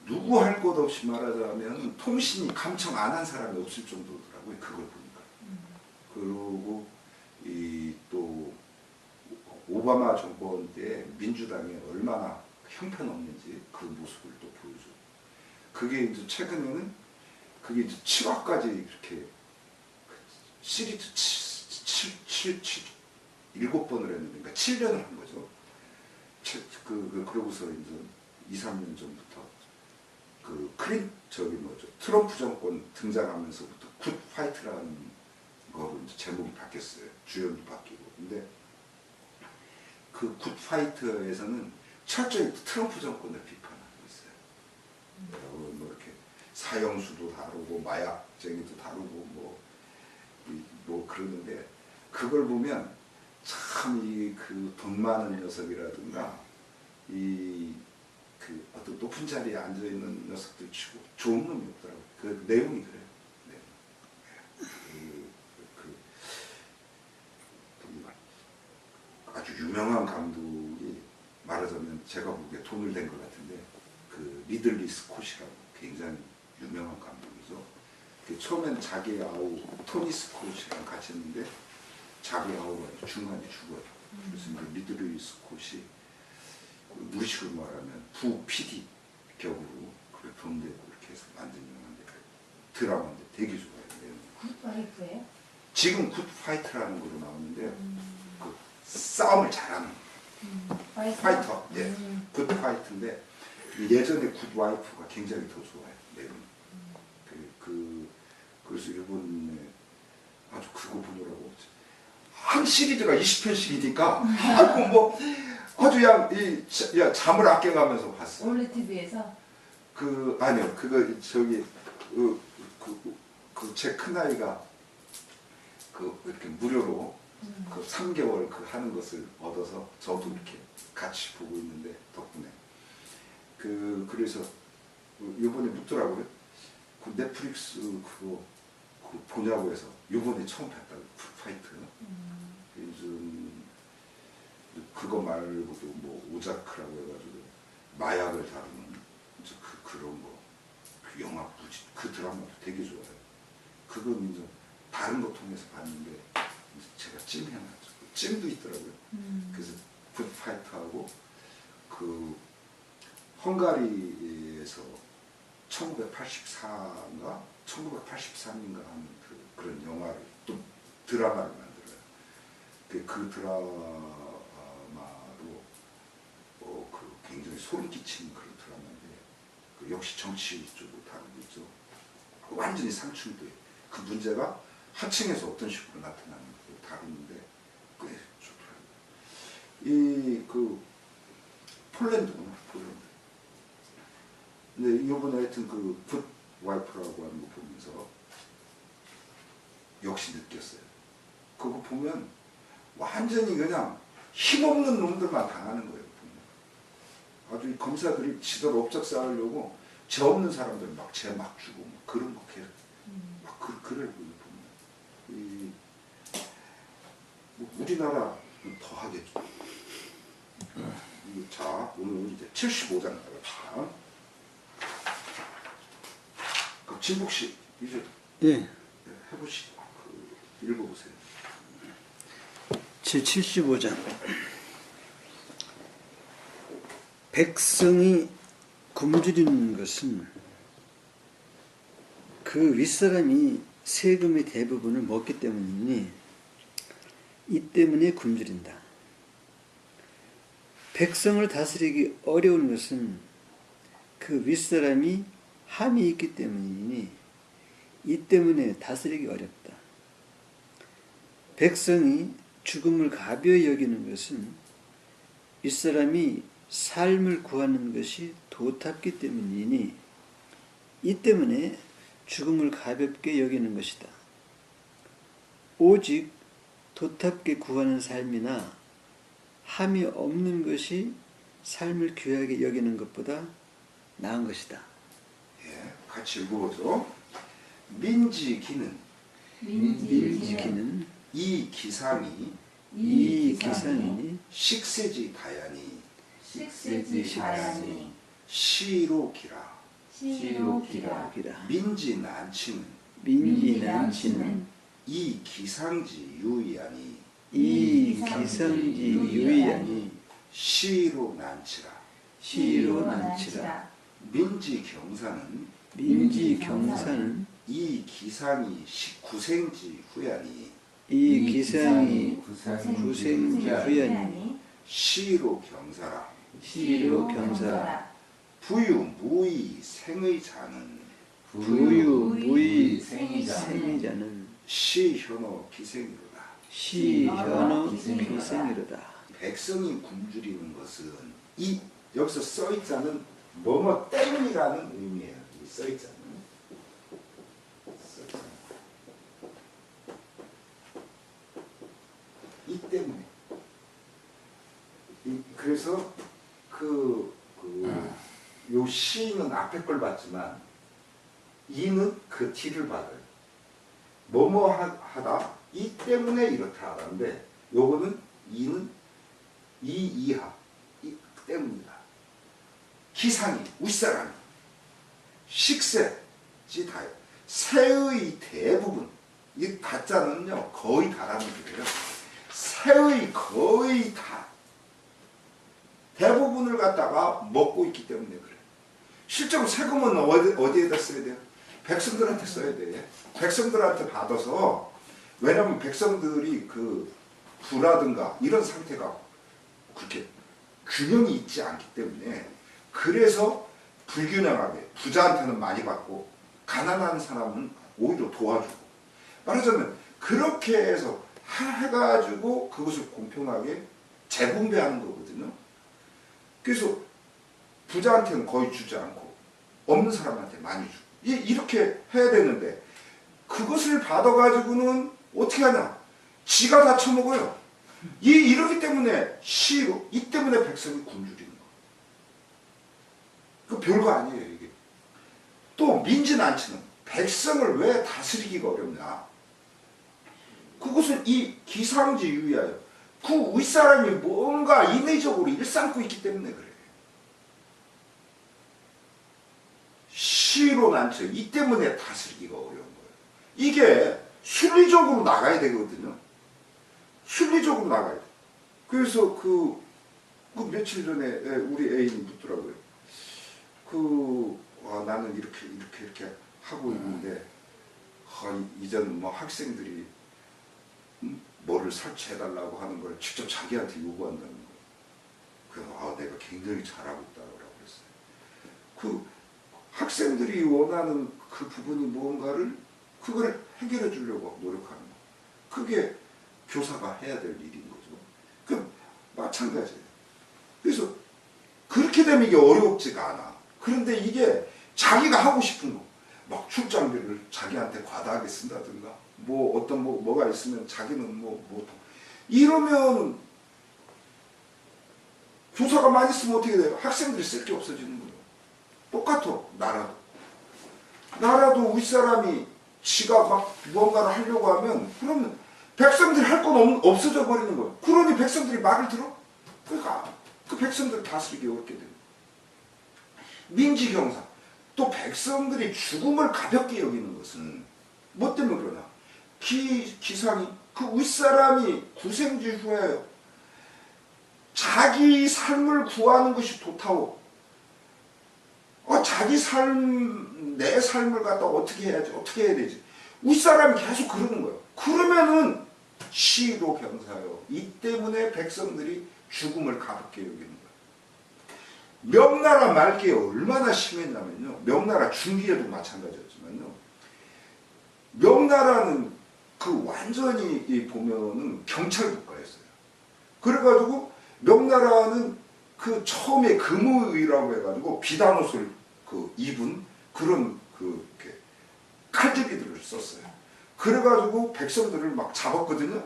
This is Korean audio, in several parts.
누구 할 것 없이 말하자면 통신이 감청 안 한 사람이 없을 정도더라고요. 그걸 보니까. 그리고 이 또 오바마 정권 때 민주당이 얼마나 형편없는지 그 모습을 또 보여줘. 그게 이제 최근에는 그게 이제 7화까지 이렇게 시리즈 7번을 했는데, 그러니까 7년을 한 거죠. 그러고서 이제 2, 3년 전부터 트럼프 정권 등장하면서부터 굿 파이트라는 거로 이제 제목이 바뀌었어요. 주연도 바뀌고. 근데 그 굿 파이트에서는 철저히 트럼프 정권을 비판하고 있어요. 뭐 이렇게 사형수도 다루고 마약쟁이도 다루고 뭐 그러는데, 그걸 보면 참 이 그 돈 많은 녀석이라든가 그 어떤 높은 자리에 앉아 있는 녀석들 치고 좋은 놈이 없더라고요. 그 내용이 그래요. 아주 유명한 감독이 말하자면 제가 보기에 돈을 댄 것 같은데, 그 리들리 스콧이라고 굉장히 유명한 감독이죠. 처음엔 자기 아우 토니 스콧이랑 같이 했는데 자기 아우가 중간에 죽어요. 그래서 이제 리들리 스콧이 무리식으로 말하면 부 PD 격으로 그래 돈 대고 이렇게 해서 만든 영화인데, 드라마인데 되게 좋아요. 굿파이트예요? 지금 굿파이트라는 걸로 나오는데 그 싸움을 잘하는 파이터, 예, 굿파이트인데 예전에 굿와이프가 굉장히 더 좋아요. 내용. 그래서 일본에 아주 그거 보느라고 한 시리즈가 20편씩이니까 아이고 뭐 아주 그냥 잠을 아껴가면서 봤어. 올레 TV에서? 아니요, 그거 저기 제 큰아이가 이렇게 무료로 3개월 하는 것을 얻어서 저도 이렇게 같이 보고 있는데, 덕분에 그래서 요번에 묻더라고요. 그 넷플릭스 그거 보냐고 해서 요번에 처음 봤다고, 굿파이트. 요즘 그거 말고도 뭐 오자크라고 해가지고 마약을 다루는 그런 거, 그 영화 그 드라마도 되게 좋아요. 그건 이제 다른 거 통해서 봤는데 제가 찜해놨죠. 찜도 있더라고요. 그래서 굿파이트하고 그 헝가리에서 1984인가 1983인가 하는 그런 영화를 또 드라마를 만들어요. 그 드라마로 굉장히 소름 끼치는 그런 드라마인데, 역시 정치 쪽으로 다루고 있죠. 완전히 상충돼. 그 문제가 하층에서 어떤 식으로 나타나는 걸 다루는데 꽤 좋더라고요. 폴란드구나, 폴란드. 근데 이번에 하여튼 굿 와이프라고 하는 거 보면서 역시 느꼈어요. 그거 보면 완전히 그냥 힘없는 놈들만 당하는 거예요. 보면. 아주 이 검사들이 지들 업적 쌓으려고 죄 없는 사람들 죄 막 주고 그런 거 계속 그래 보면 우리나라 더 하겠죠. 자, 오늘 이제 75장 나갑시다. 진복 씨 이제 해보시고 읽어보세요. 제 75장. 백성이 굶주리는 것은 그 윗사람이 세금의 대부분을 먹기 때문이니 이 때문에 굶주린다. 백성을 다스리기 어려운 것은 그 윗사람이 함이 있기 때문이니 이 때문에 다스리기 어렵다. 백성이 죽음을 가벼이 여기는 것은 윗사람이 삶을 구하는 것이 도탑기 때문이니 이 때문에 죽음을 가볍게 여기는 것이다. 오직 도탑게 구하는 삶이나 함이 없는 것이 삶을 귀하게 여기는 것보다 나은 것이다. 예, 같이 읽어보죠. 민지기는 이 기상이 식세지 다야니 시로 기라 시로기라. 기라. 민지난치는 민지난치는 이 기상지 유의하니 이 기성지 유의하니 시로난치라. 시로난치라. 민지경사는 민지경사는 이 기상이 19생지 후야니 이 기성이 구생지 후연이 시로경사라. 시로경사. 부유무의 생의 자는 부유무의 생이자는 생이자는 시현호 기생이로다. 시현어 기생이로다. 백성이 굶주리는 것은 이 여기서 써있자는 뭐뭐 때문이라는 의미예요. 이 써있자는 이 때문에. 그래서 요 시는 앞에 걸 봤지만 이는 그 뒤를 받아요. 뭐뭐 하다 이 때문에 이렇다 하는데 요거는 이는 이 이하 이 때문이다. 기상이 윗사람이 식세지 다요. 새의 대부분 이 다자는요 거의 다라는 뜻이에요. 새의 거의 다 대부분을 갖다가 먹고 있기 때문에 그래. 실제로 세금은 어디에다 써야 돼요? 백성들한테 써야 돼. 백성들한테 받아서. 왜냐하면 백성들이 그 부라든가 이런 상태가 그렇게 균형이 있지 않기 때문에 그래서 불균형하게 부자한테는 많이 받고 가난한 사람은 오히려 도와주고 말하자면 그렇게 해서 해가지고 그것을 공평하게 재분배하는 거거든요. 그래서 부자한테는 거의 주지 않고 없는 사람한테 많이 주고 이렇게 해야 되는데 그것을 받아가지고는 어떻게 하냐? 지가 다 처먹어요. 이러기 때문에 시로 이 때문에 백성이 굶주리는 거. 그 별거 아니에요 이게. 또 민지난치는 백성을 왜 다스리기가 어렵냐? 그것은 이 기상지 유의하여 그 윗사람이 뭔가 인위적으로 일삼고 있기 때문에 그래. 시로 난처 이 때문에 다스리기가 어려운 거예요. 이게 순리적으로 나가야 되거든요. 순리적으로 나가야 돼. 그래서 그 며칠 전에 우리 애인이 묻더라고요. 나는 이렇게 하고 있는데 이제는 뭐 학생들이 뭐를 설치해달라고 하는 걸 직접 자기한테 요구한다는 거예요. 그래서 내가 굉장히 잘하고 있다고 그랬어요. 그 학생들이 원하는 그 부분이 무언가를 그걸 해결해 주려고 노력하는 거. 그게 교사가 해야 될 일인 거죠. 그 마찬가지예요. 그래서 그렇게 되면 이게 어렵지가 않아. 그런데 이게 자기가 하고 싶은 거, 막 출장비를 자기한테 과다하게 쓴다든가, 뭐가 있으면 자기는 이러면 교사가 많이 쓰면 어떻게 돼요? 학생들이 쓸 게 없어지는 거예요. 똑같아. 나라도 윗사람이 지가 막 무언가를 하려고 하면 그러면 백성들이 할 건 없어져 버리는 거예요. 그러니 백성들이 말을 들어? 그러니까 그 백성들을 다스리기 어렵게 돼요. 민지경사. 또 백성들이 죽음을 가볍게 여기는 것은 뭐 때문에 그러나? 기상이 그 윗사람이 구생지 후에 자기 삶을 구하는 것이 좋다고. 자기 삶, 내 삶을 갖다 어떻게 해야지, 어떻게 해야 되지? 윗사람이 계속 그러는 거예요. 그러면은 시로 경사요. 이 때문에 백성들이 죽음을 가볍게 여기는 거예요. 명나라 말기에 얼마나 심했냐면요. 명나라 중기에도 마찬가지였지만요. 명나라는 그 완전히 보면은 경찰 국가였어요. 그래가지고 명나라는 그 처음에 금우의라고 해가지고 비단옷을 입은 그런 이렇게 칼제비들을 썼어요. 그래가지고 백성들을 막 잡았거든요.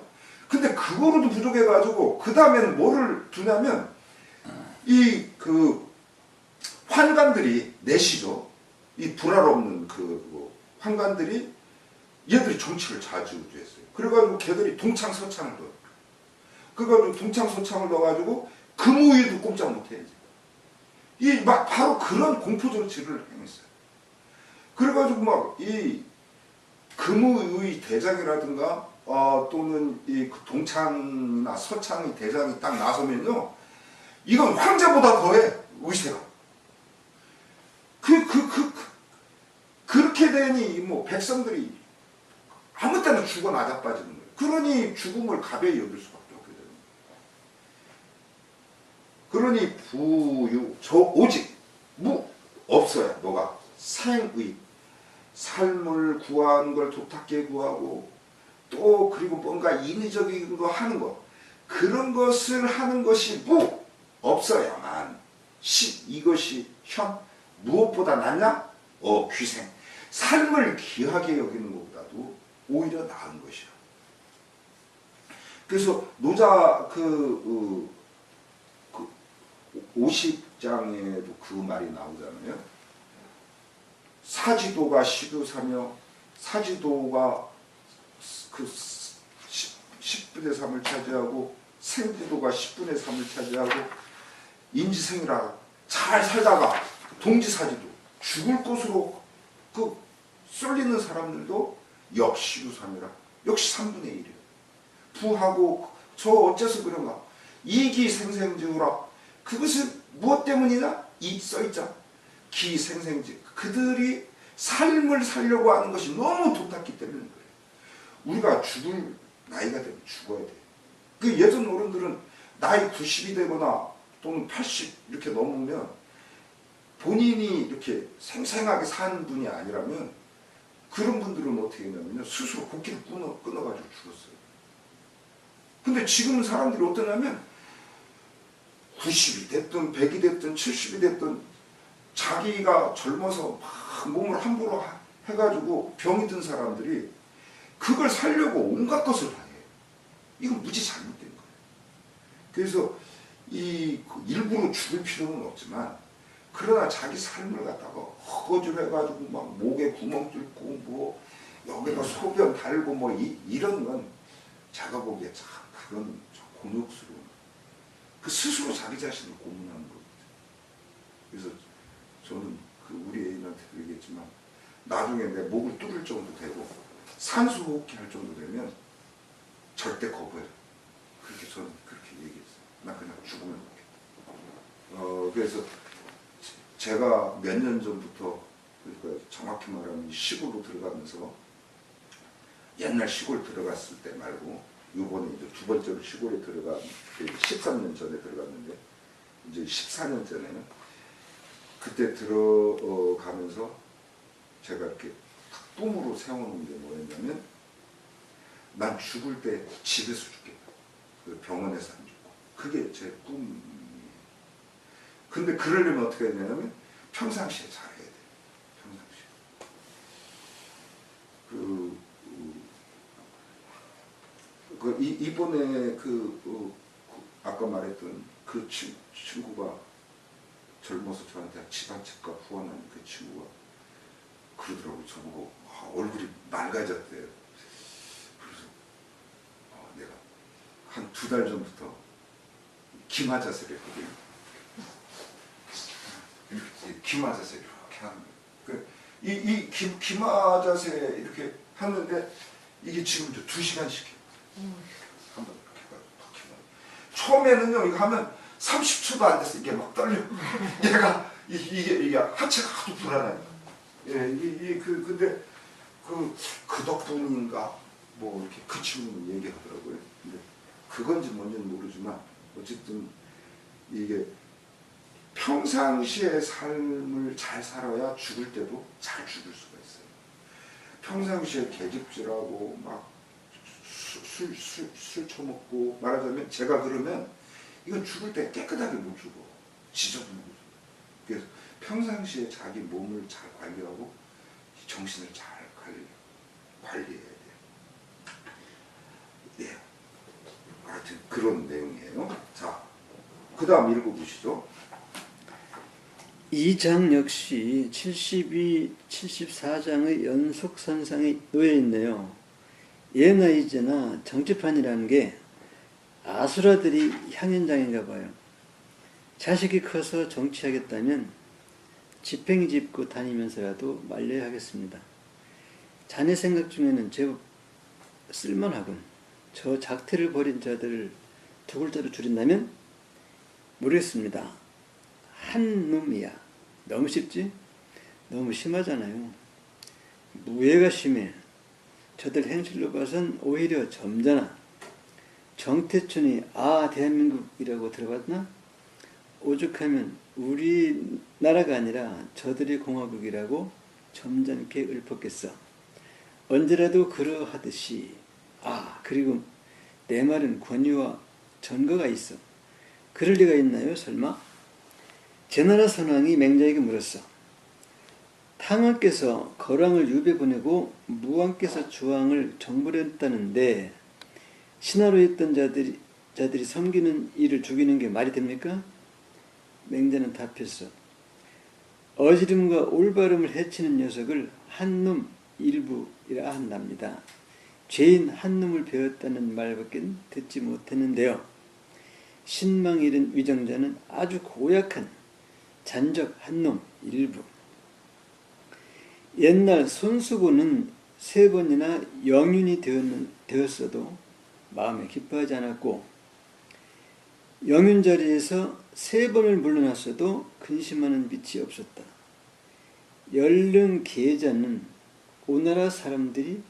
근데 그거로도 부족해가지고 그 다음에는 뭐를 두냐면 환관들이 내시죠. 이 불알 없는 환관들이 얘들이 정치를 좌지우지했어요. 그래가지고 걔들이 동창서창을 넣어요. 그래가지고 동창서창을 넣어가지고 금우위도 꼼짝 못해야지. 바로 그런 공포 정치를 행했어요. 그래가지고 막 이 금우의 대장이라든가 또는 이그 동창이나 서창의 대장이 딱 나서면요, 이건 황제보다 더해 의세가. 그렇게 되니 뭐 백성들이 아무 때나 죽어 나자빠지는 거예요. 그러니 죽음을 가벼이 여길 수밖에 없게 되는 거예요. 그러니 부유 저 오직 무 없어야 너가 생의 삶을 구하는 걸 도탁게 구하고 또 그리고 뭔가 인위적인 거 하는 거 그런 것을 하는 것이 무 없어야만 이것이 현 무엇보다 낫냐? 귀생 삶을 귀하게 여기는 것보다도 오히려 나은 것이야. 그래서 노자 그 50장에도 그 말이 나오잖아요. 사지도가 시도사며 사지도가 그 10분의 3을 차지하고 생지도가 10분의 3을 차지하고 인지생이라 잘 살다가 동지사지도 죽을 곳으로 그 쏠리는 사람들도 역시도삼이라 역시 3분의 1이에요. 부하고 저 어째서 그런가? 이기생생지우라. 그것은 무엇 때문이냐? 이 써있잖아. 기생생지. 그들이 삶을 살려고 하는 것이 너무 도탔기 때문인 거예요. 우리가 죽을 나이가 되면 죽어야 돼. 그 예전 어른들은 나이 90이 되거나 또는 80 이렇게 넘으면 본인이 이렇게 생생하게 사는 분이 아니라면 그런 분들은 어떻게 했냐면요, 스스로 곡기를 끊어가지고 죽었어요. 근데 지금 사람들이 어떠냐면 90이 됐든 100이 됐든 70이 됐든 자기가 젊어서 막 몸을 함부로 해가지고 병이 든 사람들이 그걸 살려고 온갖 것을 다 해요. 이건 무지 잘못된 거예요. 그래서 일부러 죽을 필요는 없지만 그러나 자기 삶을 갖다가 허거질 해가지고 막 목에 구멍 뚫고 뭐 여기다 소변 달고 뭐 이런 건 제가 보기에 참 그건 곤욕스러운 그 스스로 자기 자신을 고문하는 거거든요. 그래서 저는 그 우리 애인한테도 얘기했지만 나중에 내 목을 뚫을 정도 되고 산소호흡기 할 정도 되면 절대 거부해요. 그렇게 저는 그렇게 얘기했어요. 나 그냥 죽으면 좋겠다. 그래서 제가 몇 년 전부터 그러니까 정확히 말하면 시골로 들어가면서 옛날 시골 들어갔을 때 말고 이번에 이제 두 번째로 시골에 들어간 13년 전에 들어갔는데 이제 14년 전에는 그때 들어가면서 제가 이렇게 꿈으로 세워놓은 게 뭐였냐면 난 죽을 때 집에서 죽겠다. 그 병원에서 안 죽고. 그게 제 꿈이에요. 근데 그러려면 어떻게 해야 되냐면 평상시에 잘해야 돼요. 평상시에. 이번에 아까 말했던 그 친구가 젊어서 저한테 집안집값 후원한 그 친구가 그러더라고요. 저보고 얼굴이 맑아졌대요. 그래서 내가 한 2달 전부터 기마 자세를 했거든요. 기마 자세를 이렇게 하는 거예요. 이 기마 자세 이렇게 하는데 이게 지금 2시간씩 해요. 한번 이렇게 해가지고 처음에는요 이거 하면 30초도 안 됐어. 이게 막 떨려. 얘가 이게 하체가 하도 불안하니까. 예, 근데 그 덕분인가 뭐 이렇게 그 친구는 얘기하더라고요. 근데 그건지 뭔지는 모르지만 어쨌든 이게 평상시에 삶을 잘 살아야 죽을 때도 잘 죽을 수가 있어요. 평상시에 계집질하고 막 술 처먹고 말하자면 제가 그러면 이건 죽을 때 깨끗하게 못 죽어. 지저분하게 죽어. 그래서 평상시에 자기 몸을 잘 관리하고 정신을 잘 관리해야 돼요. 네. 하여튼 그런 내용이에요. 자, 그 다음 읽어보시죠. 이 장 역시 72, 74장의 연속선상에 놓여 있네요. 예나이제나 정치판이라는 게 아수라들이 향연장인가 봐요. 자식이 커서 정치하겠다면 지팽이 짚고 다니면서라도 말려야 하겠습니다. 자네 생각 중에는 제법 쓸만하군. 저 작태를 벌인 자들을 두 글자로 줄인다면? 모르겠습니다. 한 놈이야. 너무 쉽지? 너무 심하잖아요. 무예가 심해. 저들 행실로 봐선 오히려 점잖아. 정태춘이 대한민국이라고 들어봤나? 오죽하면 우리나라가 아니라 저들이 공화국이라고 점잖게 읊었겠어. 언제라도 그러하듯이. 그리고 내 말은 권위와 전거가 있어. 그럴 리가 있나요, 설마? 제나라 선왕이 맹자에게 물었어. 탕왕께서 거왕을 유배 보내고 무왕께서 주왕을 정벌했다는데 신하로 있던 자들이 섬기는 이를 죽이는 게 말이 됩니까? 맹자는 답했어. 어지름과 올바름을 해치는 녀석을 한놈 일부이라 한답니다. 죄인 한놈을 배웠다는 말밖에 듣지 못했는데요. 신망 잃은 위정자는 아주 고약한 잔적 한놈 일부. 옛날 손수고는 3번이나 영윤이 되었어도 마음에 기뻐하지 않았고 영윤 자리에서 3번을 물러났어도 근심하는 빛이 없었다. 열릉 계자는 오나라 사람들이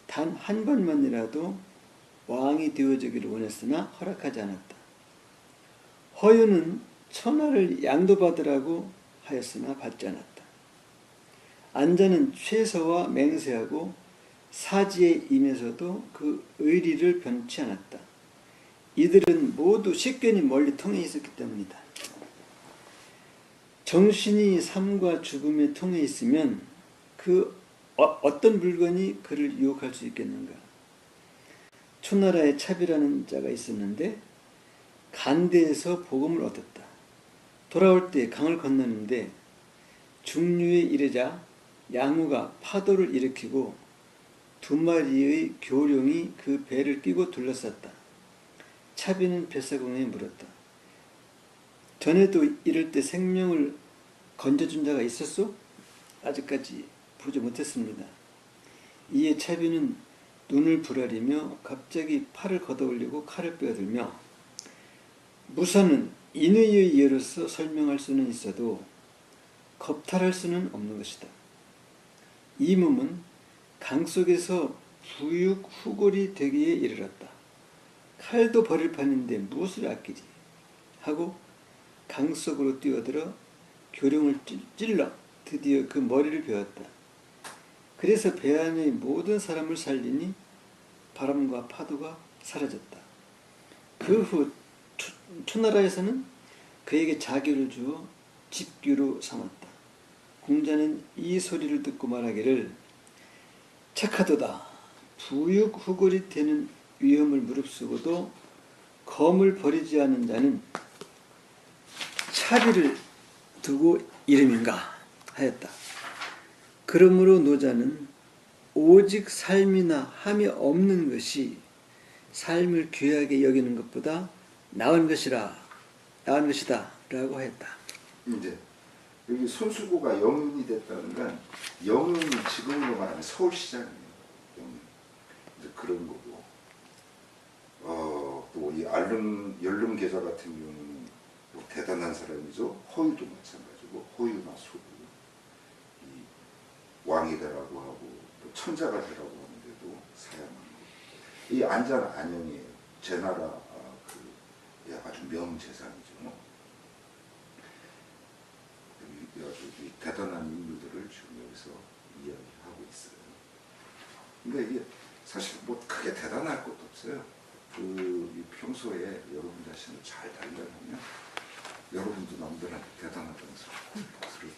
단 한 번만이라도 왕이 되어주기를 원했으나 허락하지 않았다. 허유는 천하를 양도받으라고 하였으나 받지 않았다. 안자는 최서와 맹세하고 사지에 임해서도 그 의리를 변치 않았다. 이들은 모두 식견이 멀리 통해 있었기 때문이다. 정신이 삶과 죽음에 통해 있으면 그 어떤 물건이 그를 유혹할 수 있겠는가? 초나라에 차비라는 자가 있었는데 간대에서 복음을 얻었다. 돌아올 때 강을 건너는데 중류에 이르자 양우가 파도를 일으키고 2마리의 교룡이 그 배를 끼고 둘러쌌다. 차비는 뱃사공에 물었다. 전에도 이럴 때 생명을 건져준 자가 있었소? 아직까지 보지 못했습니다. 이에 차비는 눈을 부라리며 갑자기 팔을 걷어올리고 칼을 빼어들며 무사는 인의의 예로서 설명할 수는 있어도 겁탈할 수는 없는 것이다. 이 몸은 강 속에서 부육 후골이 되기에 이르렀다. 칼도 버릴 판인데 무엇을 아끼지? 하고 강 속으로 뛰어들어 교룡을 찔러 드디어 그 머리를 베었다. 그래서 배 안의 모든 사람을 살리니 바람과 파도가 사라졌다. 그 후 초나라에서는 그에게 자교를 주어 집규로 삼았다. 공자는 이 소리를 듣고 말하기를 착하도다. 부육 후골이 되는 위험을 무릅쓰고도 검을 버리지 않은 자는 차비를 두고 이름인가 하였다. 그러므로 노자는 오직 삶이나 함이 없는 것이 삶을 귀하게 여기는 것보다 나은 것이다 라고 했다. 이제 여기 손수고가 영윤이 됐다는 건 영윤이 지금으로 말하면 서울시장이에요. 영윤. 이제 그런 거고 또 이 열릉 계좌 같은 경우는 뭐 대단한 사람이죠. 허유도 마찬가지고 허유나 수고 이 왕이 되라고 하고 또 천자가 되라고 하는데도 사양하는 거. 이 안자는 안영이에요. 제나라 아주 명재산이죠. 이 대단한 인물들을 지금 여기서 이야기하고 있어요. 근데 이게 사실 뭐 크게 대단할 것도 없어요. 평소에 여러분 자신을 잘 단련하면 여러분도 남들한테 대단하다는 소리를